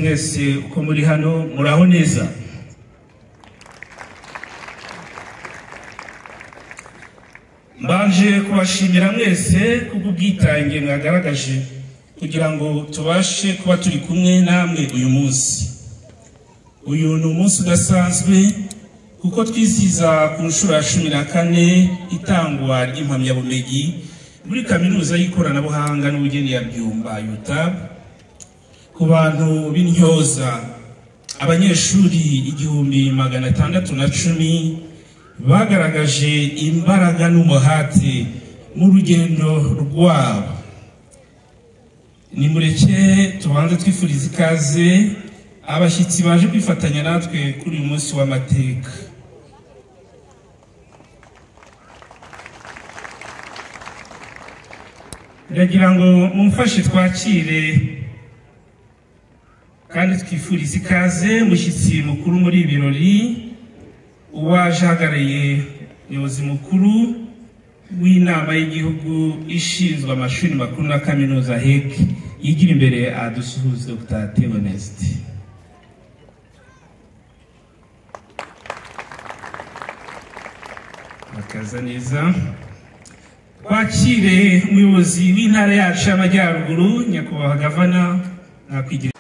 mwese uko muri hano muraho neza. Mbanje kubashimira mwese kubw'ubwitange mwagaragaje kugira ngo tubashe kuba turi kumwe namwe uyu munsi. Uyu ni umunsi udasanzwe kuko twizihiza ku nshuro ya 14 itangwa ry'impamyabumenyi muri kaminuza y'ikoranabuhanga n'ubugeni ya Byumba UTAB ku bantu b'intyoza abanyeshuri 1610 bagaragaje imbaraga n'umuhati mu rugendo rwabo. Ni mureke tubanze twifuriza ikaze abashyitsi baje kwifatanya natwe kuri uyu munsi w'amateka. Ndagira ngo mumfashe twakire kandi twifuriza ikaze mushyitsi mukuru muri ibirori uwaje ahagarariye umuyobozi mukuru w'inama y'igihugu ishinzwe amashuri makuru na kaminuza HEC yigira imbere adusuhuze Dr. Theoneste. Akaza neza. Twakire umuyobozi w'intara yacu y'Amajyaruguru nyakubahwa Gavana nakwigira.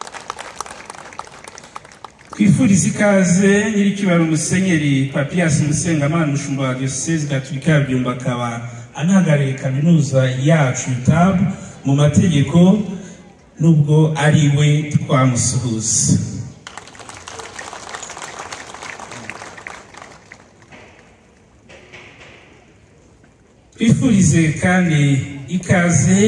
Twifuriza ikaze nyiricyubahiro Musenyeri Papias Musengamana umushumba wa Diocese Gatolika ya Byumba akaba anahagarariye kaminuza yacu UTAB mu mategeko nubwo ari we twamusuhuza. Twifurize kandi ikaze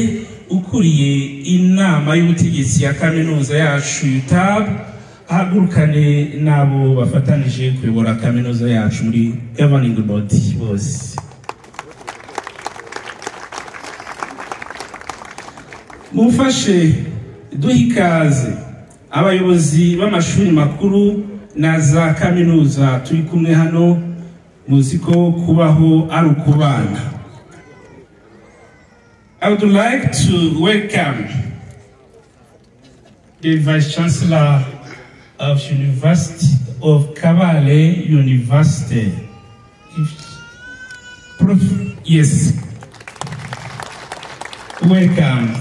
ukuriye inama y'ubutegetsi ya kaminuza yacu UTAB ahagurukane nabo bafatanije kuyobora kaminuza yacu muri governing body bose. Mufashe duhikaze abayobozi b'amashuri makuru na za kaminuza turi kumwe hano, muziko kubaho ari ukubana. I would like to welcome the Vice Chancellor of University of Kabale University. Yes. Welcome.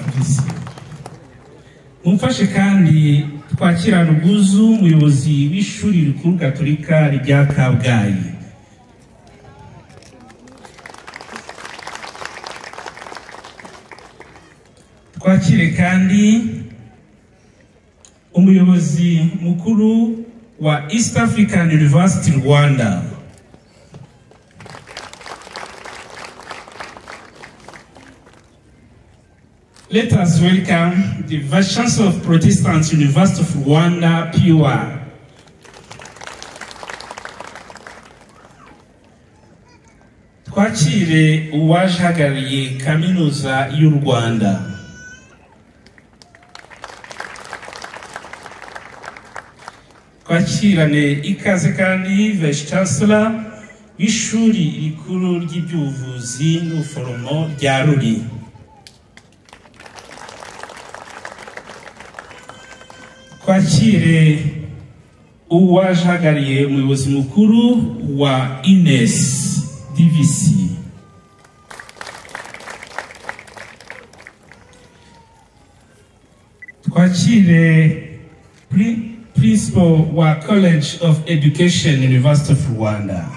Mumfashe kandi twakirana ubwuzu umuyobozi w'ishuri rikuru Gatolika rya Kabgayi. Twakire kandi umuyobozi mukuru wa East African University Rwanda. Let us welcome the Vice Chancellor of Protestant University of Rwanda, PUR. Twakire uwaje ahagarariye kaminuza y'u Rwanda. Twakirane ikaze kandi Vice Chancellor w'ishuri rikuru ry'ibyuvuzi n'ubuforomo rya Ruli. Twakire uwaje ahagarariye umuyobozi mukuru wa INES DVC. Twakire Principal wa College of Education, University of Rwanda.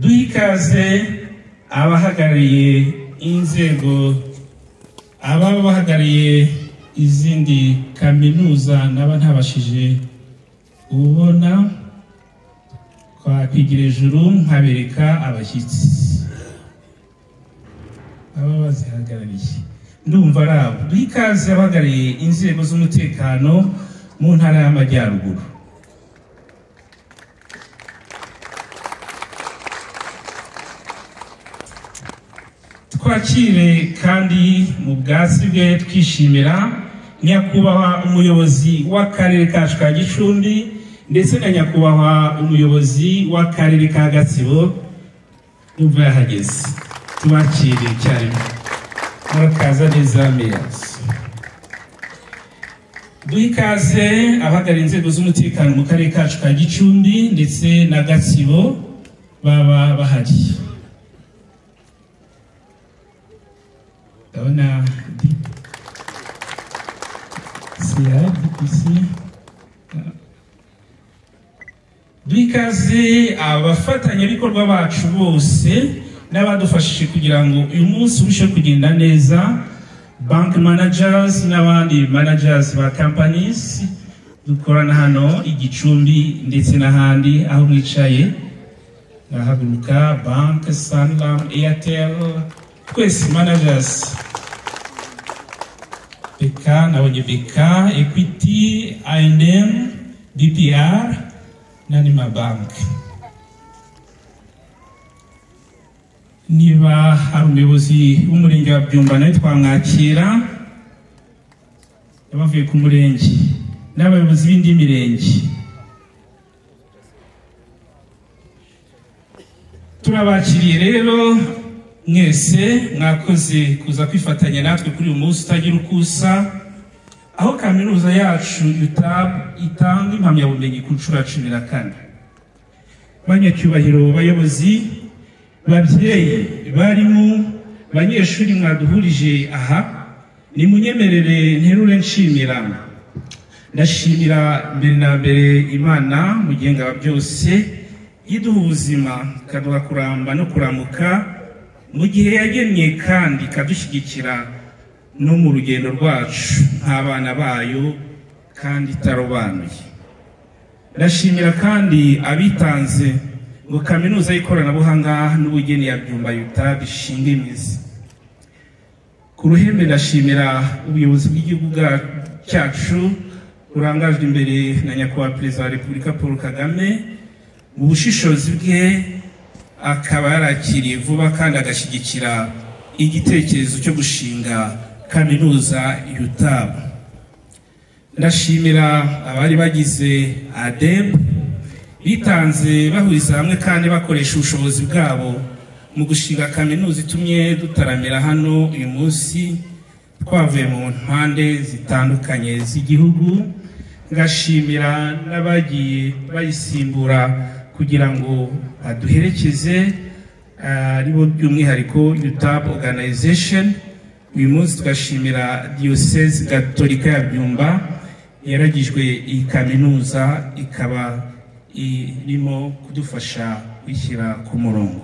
Duhikaze abahagarariye inzego abahagarariye izindi kaminuza n'aba ntabashije ubona kwigira ejuru nkabereka abashyitsi aba bazihagarariye ndumva arabo. Duhikaze abahagarariye inzego z'umutekano mu ntara y'Amajyaruguru. twakire kandi mu bwatsi bwe twishimira nyakubahwa umuyobozi w'akarere kacu ka Gicumbi ndetse na nyakubahwa umuyobozi w'akarere ka Gatsibo numva yahageze tubakire cyane murakaza neza meyas duhikaze abahagarariye inzego z'umutekano mu karere kacu ka Gicumbi ndetse na Gatsibo baba bahari ndabona duhikaze abafatanyabikorwa bacu bose n'abadufashije kugira ngo uyu munsi urusheho kugenda neza, bank managers n'abandi managers ba companies dukorana hano Igicumbi ndetse n'ahandi aho mwicaye bahaguruka, bank, Sanlam, Airtel, twese managers BK nabonye BK, Equity, A&M, DPR n'andi mabanki. Niba hari umuyobozi w'umurenge wa Byumba nawe twamwakira yabavuye ku murenge n'abayobozi b'indi mirenge. Turabakiriye rero mwese mwakoze kuza kwifatanya natwe kuri uyu munsi utagira ukusa, aho kaminuza yacu UTAB itanga impamyabumenyi ku nshuro ya 14. Banyacyubahiro bayobozi, babyeyi, barimu, banyeshuri mwaduhurije aha, ni munyemerere nterure nshimira. Ndashimira mbere na mbere Imana mugenga wa byose iduha ubuzima kaduha kuramba no kuramuka mu gihe yagennye kandi kadushyigikira no mu rugendo rwacu nk'abana bayo kandi itarobanuye. Ndashimira kandi abitanze ngo kaminuza y'ikoranabuhanga n'ubugeni ya Byumba UTAB ishinga imizi. Ku ruhembe ndashimira ubuyobozi bw'igihugu cyacu urangajwe imbere na nyakubahwa Perezida wa Repubulika Paul Kagame, mu bushishozi bwe akaba yarakiriye vuba kandi agashyigikira igitekerezo cyo gushinga kaminuza UTAB. Ndashimira abari bagize ADEB bitanze bahuriza hamwe kandi bakoresha ubushobozi bwabo mu gushinga kaminuza itumye dutaramira hano uyu munsi twavuye mu mpande zitandukanye z'igihugu. Ngashimira n'abagiye bayisimbura kugira ngo aduherekeze aribo by'umwihariko UTAB organization. Uyu munsi tugashimira Diocese Gatolika ya Byumba yaragijwe iyi kaminuza ikaba irimo kudufasha kwishyira ku murongo.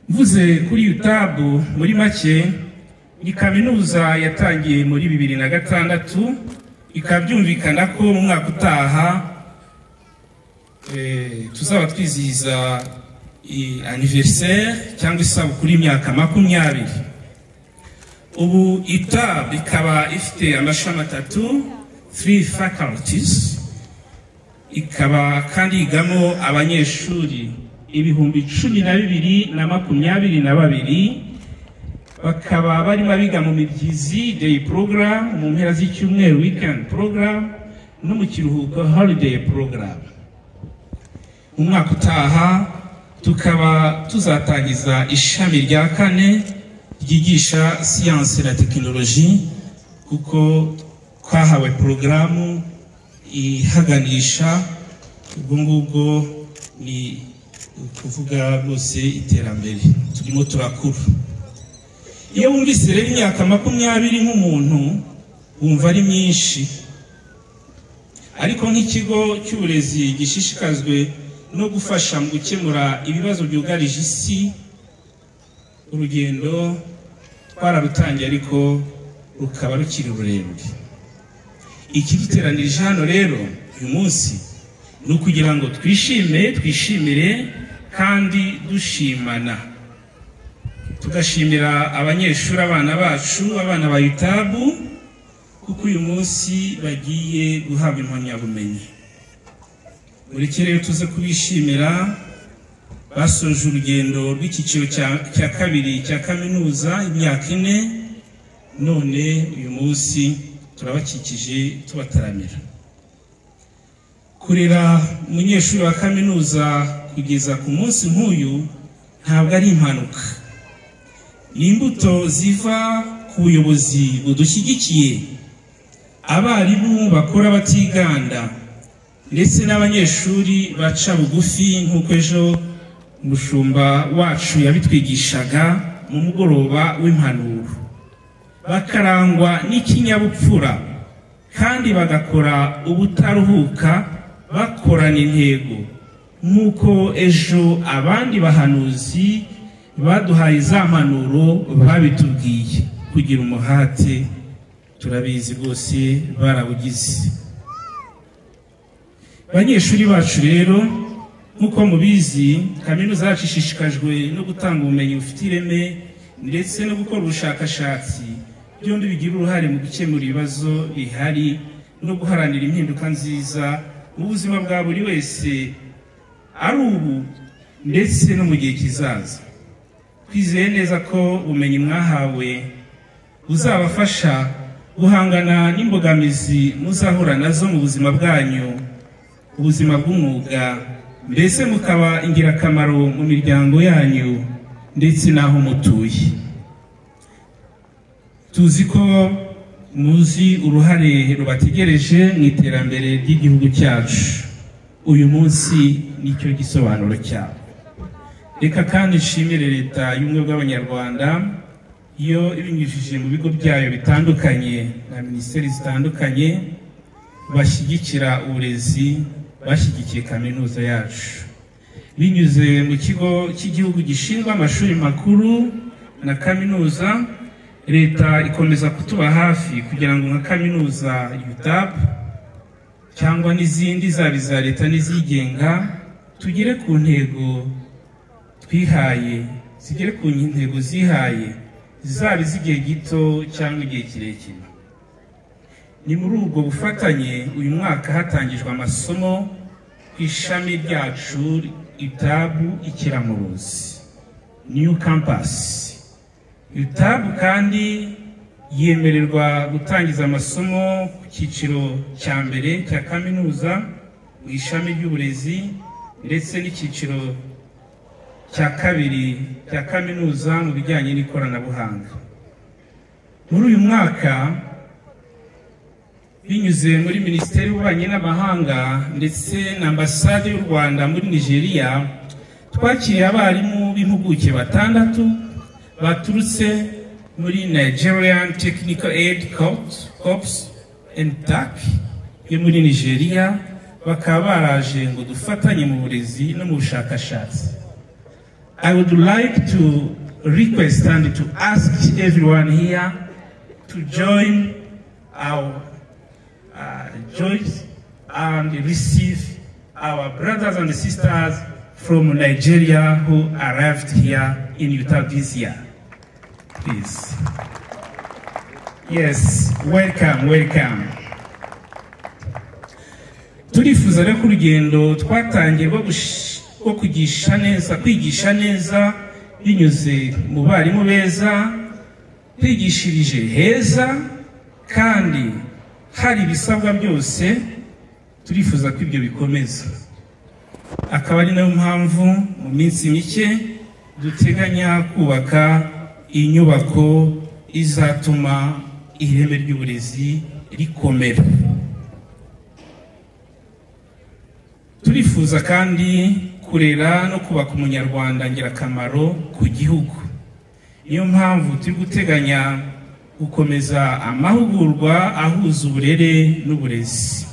Mvuze kuri UTAB muri make, ni kaminuza yatangiye muri 2006 ikabyumvikana ko mu mwaka utaha tuzaba twizihiza anniversaire cyangwa isabukuru y'imyaka 20. Ubu UTAB ikaba ifite amashami 3 faculties, ikaba kandi yigamo abanyeshuri 12,022 bakaba barimo biga mu mibyizi day program, mu mpera z'icyumweru weekend program, no mu kiruhuko holiday program. Mu mwaka utaha tukaba tuzatangiza ishami rya 4 ryigisha science na technology, kuko twahawe programu ihaganisha ubwo ngubwo ni kuvuga bose iterambere turimo turakura. Iyo wumvise rero imyaka 20 nk'umuntu wumva ari myinshi, ariko nk'ikigo cy'uburezi gishishikazwe no gufasha mu gukemura ibibazo byugarije isi, urugendo twararutangiye ariko rukaba rukiri rurerure. Ikiditeranirije hano rero uyu munsi ni ukugira ngo twishimire kandi dushimana. Tugashimira abanyeshuri, abana bacu, abana ba UTAB, kuko uyu munsi bagiye guhabwa impamyabumenyi. Muri rero tuze kubishimira basoje urugendo rw'icyiciro cya kabiri cya kaminuza imyaka 4 none uyu munsi turabakikije tubataramira. Kurera umunyeshuri wa kaminuza kugeza ku munsi nk'uyu ntabwo ari impanuka, ni imbuto ziva ku buyobozi budushyigikiye, abarimu bakora batiganda ndetse n'abanyeshuri baca bugufi nk'uko ejo umushumba wacu yabitwigishaga mu mugoroba w'impanuro, bakarangwa n'ikinyabupfura kandi bagakora ubutaruhuka bakorana intego nk'uko ejo abandi bahanuzi baduhaye za mpanuro babitubwiye. Kugira umuhate turabizi rwose barawugize. Banyeshuri bacu rero, nk'uko mubizi, kaminuza yacu ishishikajwe no gutanga ubumenyi bufite ireme ndetse no gukora ubushakashatsi, byombi bigira uruhare mu gukemura ibibazo bihari no guharanira impinduka nziza mu buzima bwa buri wese, ari ubu ndetse no mu gihe kizaza. Twizeye neza ko ubumenyi mwahawe buzabafasha guhangana n'imbogamizi muzahura nazo mu buzima bwanyu, ubuzima bw'umwuga, mbese mukaba ingirakamaro mu miryango yanyu ndetse n'aho mutuye. Tuzi ko muzi uruhare rubategereje mu iterambere ry'igihugu cyacu. Uyu munsi nicyo gisobanuro cyabo. Reka kandi nshimire leta y'ubumwe bw'Abanyarwanda iyo ibinyujije mu bigo byayo bitandukanye na minisiteri zitandukanye bashyigikira uburezi, bashyigikiye kaminuza yacu. Binyuze mu kigo cy'igihugu gishinzwe amashuri makuru na kaminuza, leta ikomeza kutuba hafi kugira ngo nka kaminuza UTAB cyangwa n'izindi zaba iza leta n'izigenga tugere ku ntego twihaye, zigere ku ntego zihaye, zaba iz'igihe gito cyangwa igihe kirekire. Ni muri ubwo bufatanye uyu mwaka hatangijwe amasomo ku ishami ryacu UTAB Ikiramuruzi, New Campus. UTAB kandi yemererwa gutangiza amasomo ku cyiciro cya mbere cya kaminuza mu ishami ry'uburezi ndetse n'icyiciro cya kabiri cya kaminuza mu bijyanye n'ikoranabuhanga. Muri uyu mwaka, binyuze muri Minisiteri y'Ububanyi n'Amahanga ndetse na Ambasade y'u Rwanda muri Nigeria, twakiriye abarimu b'impuguke 6 baturutse muri Nigerian Technical Aid Corps NTAC yo muri Nigeria, bakaba baraje ngo dufatanye mu burezi no mu bushakashatsi. I would like to request and to ask everyone here to join our joys and receive our brothers and sisters from Nigeria who arrived here in UTAB this year. Please. Yes, welcome, welcome. Turifuza rero ku rugendo twatangiye rwo kwigisha neza binyuze mu barimu beza, kwigishirije heza kandi hari ibisabwa byose. Turifuza ko ibyo bikomeza. Akaba ari nayo mpamvu mu minsi mike duteganya kubaka inyubako izatuma ireme ry'uburezi rikomera. Turifuza kandi kurera no kubaka umunyarwanda ngirakamaro ku gihugu. Niyo mpamvu turi guteganya gukomeza amahugurwa ahuza uburere n'uburezi.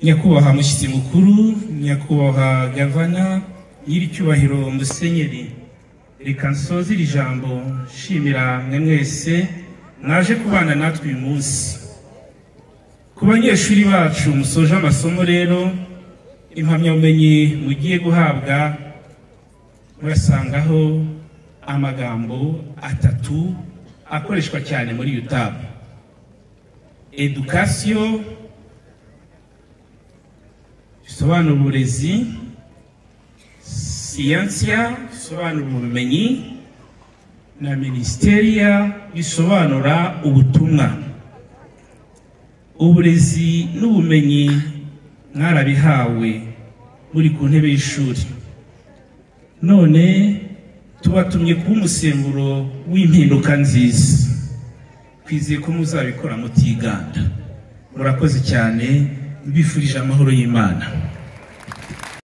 Nyakubahwa mushyitsi mukuru, nyakubahwa gavana, nyiricyubahiro musenyeri, reka nsoze iri jambo nshimira mwe mwese mwaje kubana natwe uyu munsi. Ku banyeshuri bacu musoje amasomo rero, impamyabumenyi mugiye guhabwa murasangaho amagambo 3 akoreshwa cyane muri UTAB: education, bisobanura uburezi, siyansiya bisobanura ubumenyi, na ministeriya bisobanura ubutumwa. Uburezi n'ubumenyi mwarabihawe muri ku ntebe y'ishuri, none tubatumye kuba umusemburo w'impinduka nziza. Twizeye ko muzabikora mutiganda. Murakoze cyane, mbifurije amahoro y'Imana.